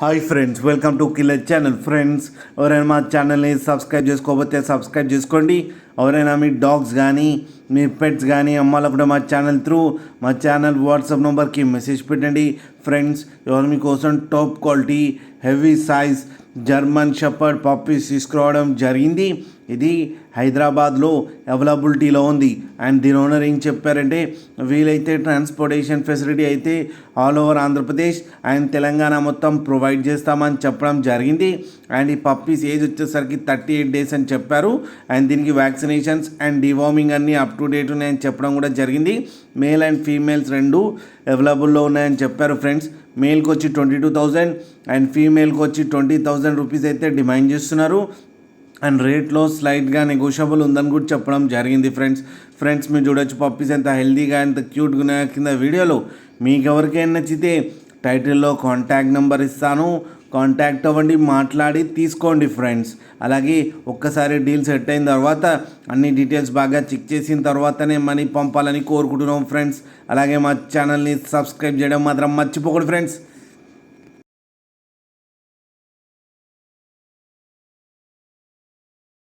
Hi friends, welcome to killer channel. Friends, ఎవరైనా మా ఛానల్ని సబ్స్క్రైబ్ చేసుకోకపోతే సబ్స్క్రైబ్ చేసుకోండి. ఎవరైనా మీ డాగ్స్ కానీ మీ పెట్స్ కానీ అమ్మాలనుకుంటే మా ఛానల్ వాట్సాప్ నెంబర్కి మెసేజ్ పెట్టండి. ఫ్రెండ్స్, ఎవరు మీకోసం top quality heavy size German shepherd puppies తీసుకురావడం జరిగింది. ఇది హైదరాబాద్లో అవైలబిలిటీలో ఉంది. అండ్ దీని ఓనర్ ఏం చెప్పారంటే, వీలైతే ట్రాన్స్పోర్టేషన్ ఫెసిలిటీ అయితే all over Andhra Pradesh and Telangana మొత్తం ప్రొవైడ్ చేస్తామని చెప్పడం జరిగింది. అండ్ ఈ పప్పీస్ ఏజ్ వచ్చేసరికి 38 days అని చెప్పారు. అండ్ దీనికి వ్యాక్సినేషన్స్ అండ్ డివార్మింగ్ అన్నీ అప్ టు డేట్ ఉన్నాయని చెప్పడం కూడా జరిగింది. మేల్ అండ్ ఫీమేల్స్ రెండు అవైలబుల్లో ఉన్నాయని చెప్పారు. ఫ్రెండ్స్, మేల్కి వచ్చి 22,000 అండ్ ఫీమేల్కి వచ్చి 20,000 రూపీస్ అయితే డిమాండ్ చేస్తున్నారు. అండ్ రేట్లో స్లైట్గా నెగోషియబుల్ ఉందని కూడా చెప్పడం జరిగింది. ఫ్రెండ్స్ మీరు చూడొచ్చు పప్పీస్ ఎంత హెల్తీగా ఎంత క్యూట్గా ఉన్నాయో కింద వీడియోలో. మీకు ఎవరికైనా నచ్చితే టైటిల్లో కాంటాక్ట్ నెంబర్ ఇస్తాను, కాంటాక్ట్ అవ్వండి, మాట్లాడి తీసుకోండి. ఫ్రెండ్స్, అలాగే ఒక్కసారి డీల్ సెట్ అయిన తర్వాత అన్ని డీటెయిల్స్ బాగా చెక్ చేసిన తర్వాతనే మనీ పంపాలని కోరుకుంటున్నాం. ఫ్రెండ్స్, అలాగే మా ఛానల్ని సబ్స్క్రైబ్ చేయడం మాత్రం మర్చిపోకండి. ఫ్రెండ్స్.